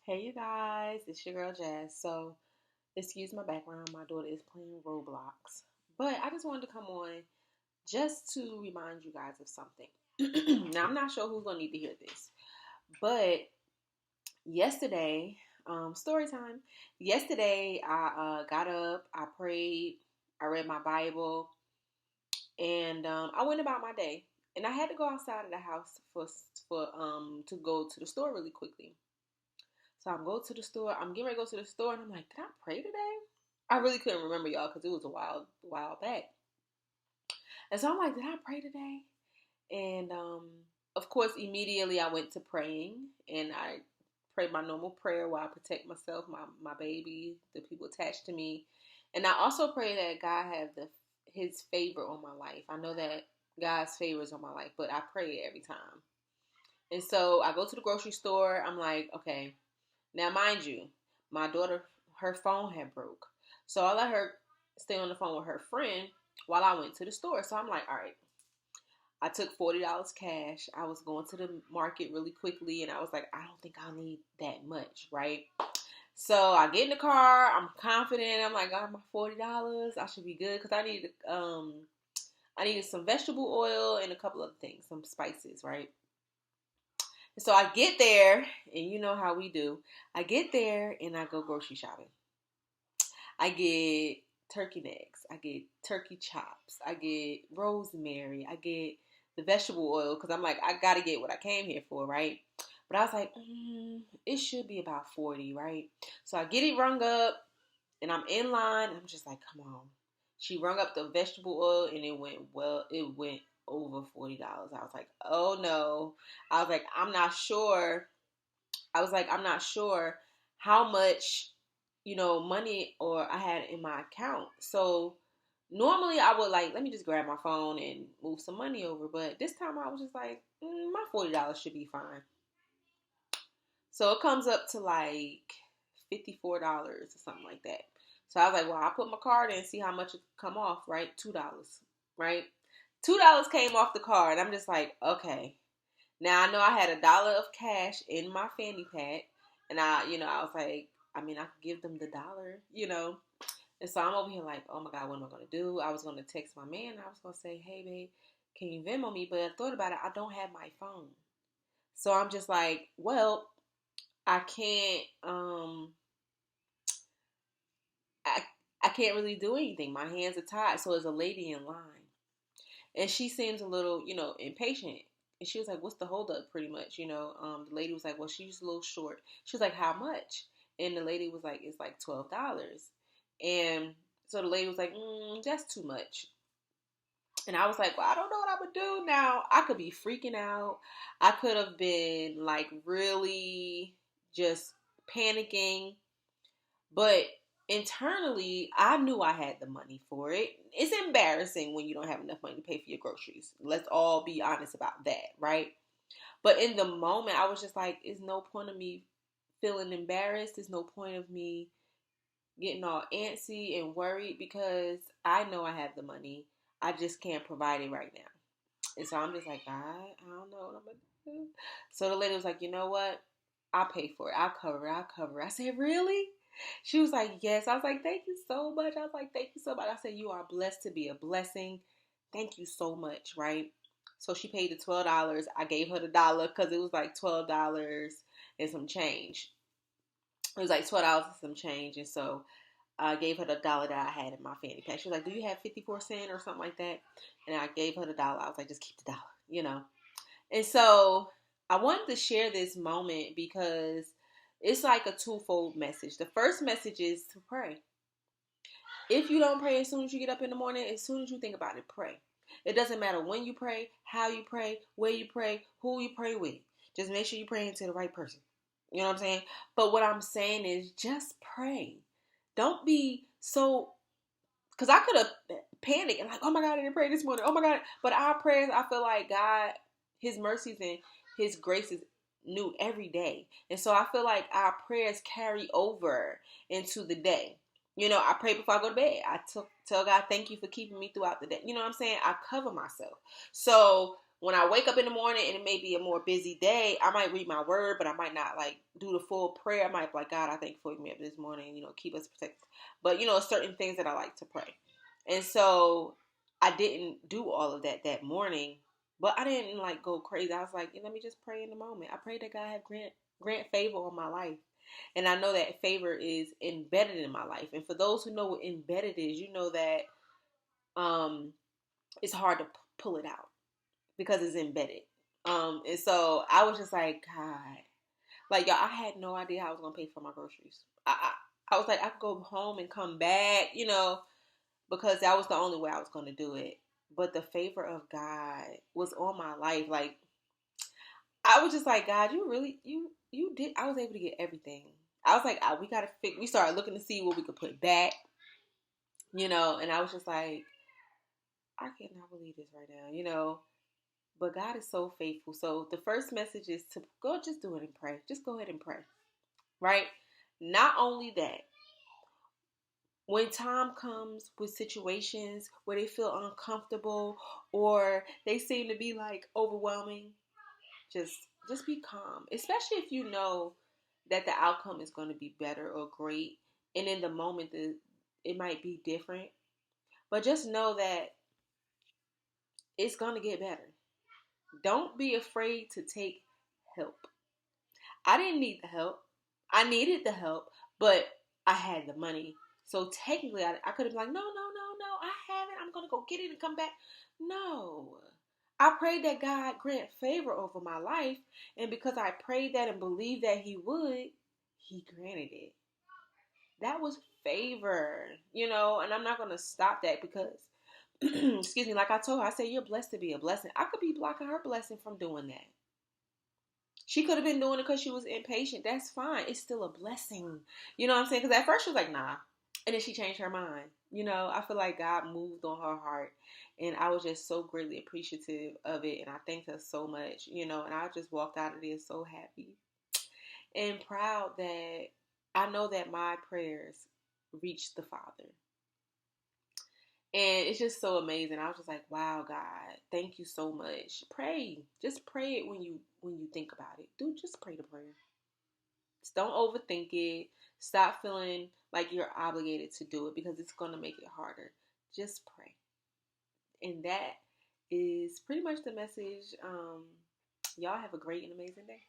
Hey you guys, it's your girl Jazz. So, excuse my background, my daughter is playing Roblox. But I just wanted to come on just to remind you guys of something. Now, I'm not sure who's going to need to hear this. But yesterday, story time. Yesterday, I got up, I prayed, I read my Bible, and I went about my day. And I had to go outside of the house for to go to the store really quickly. So I'm going to the store. I'm getting ready to go to the store, and I'm like, did I pray today? I really couldn't remember, y'all, because it was a while back. And so I'm like, did I pray today? And of course, immediately I went to praying, and I prayed my normal prayer while I protect myself, my baby, the people attached to me, and I also pray that God have His favor on my life. I know that God's favor is on my life, but I pray it every time. And so I go to the grocery store. I'm like, okay. Now, mind you, my daughter, her phone had broke. So I let her stay on the phone with her friend while I went to the store. So I'm like, all right. I took $40 cash. I was going to the market really quickly, and I was like, I don't think I'll need that much, right? So I get in the car. I'm confident. I'm like, I got my $40. I should be good because I needed some vegetable oil and a couple other things, some spices, right? So I get there, and you know how we do. I get there, and I go grocery shopping. I get turkey necks. I get turkey chops. I get rosemary. I get the vegetable oil because I'm like, I got to get what I came here for, right? But I was like, it should be about 40, right? So I get it rung up, and I'm in line. I'm just like, come on. She rung up the vegetable oil, and it went over $40. I was like, oh no. I was like, I'm not sure. I'm not sure how much, money or I had in my account. So normally I would like, let me just grab my phone and move some money over. But this time I was just like, my $40 should be fine. So it comes up to like $54 or something like that. So I was like, well, I'll put my card in and see how much it come off, right? $2, right? $2 came off the card. I'm just like, okay. Now I know I had $1 of cash in my fanny pack, and I was like, I mean, I could give them the dollar. And so I'm over here like, oh my God, what am I gonna do? I was gonna text my man. I was gonna say, hey babe, can you Venmo me? But I thought about it. I don't have my phone, so I'm just like, well, I can't. I I can't really do anything. My hands are tied. So there's a lady in line, and she seems a little, impatient. And she was like, what's the holdup, pretty much, the lady was like, well, she's a little short. She was like, how much? And the lady was like, it's like $12. And so the lady was like, that's too much. And I was like, well, I don't know what I would do now. I could be freaking out. I could have been like really just panicking. But internally, I knew I had the money for it. It's embarrassing when you don't have enough money to pay for your groceries. Let's all be honest about that, right? But in the moment, I was just like, there's no point of me feeling embarrassed. There's no point of me getting all antsy and worried because I know I have the money. I just can't provide it right now. And so I'm just like, I don't know what I'm going to do. So the lady was like, you know what? I'll pay for it. I'll cover it. I'll cover it. I said, really? She was like, yes. I was like, thank you so much. I was like, thank you so much. I said, you are blessed to be a blessing. Thank you so much, right? So she paid the $12. I gave her the dollar because it was like $12 and some change. It was like $12 and some change. And so I gave her the dollar that I had in my fanny pack. She was like, do you have 54 cents or something like that? And I gave her the dollar. I was like, just keep the dollar. And so I wanted to share this moment because it's like a twofold message. The first message is to pray. If you don't pray as soon as you get up in the morning, as soon as you think about it, pray. It doesn't matter when you pray, how you pray, where you pray, who you pray with. Just make sure you're praying to the right person. You know what I'm saying? But what I'm saying is just pray. Don't be so, because I could have panicked and like, oh my God, I didn't pray this morning. Oh my God. But our prayers, I feel like God, His mercies and His grace is new every day. And so I feel like our prayers carry over into the day. I pray before I go to bed. Tell God, thank you for keeping me throughout the day. You know what I'm saying? I cover myself. So when I wake up in the morning and it may be a more busy day, I might read my word, but I might not like do the full prayer. I might be like, God, I thank you for waking me up this morning, keep us protected. But, certain things that I like to pray. And so I didn't do all of that morning, but I didn't like go crazy. I was like, let me just pray in the moment. I pray that God have grant favor on my life. And I know that favor is embedded in my life. And for those who know what embedded is, you know that it's hard to pull it out because it's embedded. And so I was just like, God, like y'all, I had no idea how I was gonna pay for my groceries. I was like, I could go home and come back, because that was the only way I was gonna do it. But the favor of God was on my life. Like I was just like, God, you really you did. I was able to get everything. I was like, we gotta fix. We started looking to see what we could put back, And I was just like, I cannot believe this right now. But God is so faithful. So the first message is to go, just do it and pray. Just go ahead and pray, right? Not only that, when time comes with situations where they feel uncomfortable or they seem to be like overwhelming, just be calm. Especially if you know that the outcome is going to be better or great, and in the moment it might be different. But just know that it's going to get better. Don't be afraid to take help. I didn't need the help. I needed the help, but I had the money. So technically, I could have been like, no, I haven't. I'm going to go get it and come back. No. I prayed that God grant favor over my life. And because I prayed that and believed that He would, He granted it. That was favor, and I'm not going to stop that because, excuse me, like I told her, I said, you're blessed to be a blessing. I could be blocking her blessing from doing that. She could have been doing it because she was impatient. That's fine. It's still a blessing. You know what I'm saying? Because at first she was like, nah. And then she changed her mind. I feel like God moved on her heart. And I was just so greatly appreciative of it. And I thanked her so much, and I just walked out of there so happy and proud that I know that my prayers reached the Father. And it's just so amazing. I was just like, wow, God, thank you so much. Pray. Just pray it when you think about it. Just pray the prayer. Just don't overthink it. Stop feeling like you're obligated to do it because it's going to make it harder. Just pray. And that is pretty much the message. Y'all have a great and amazing day.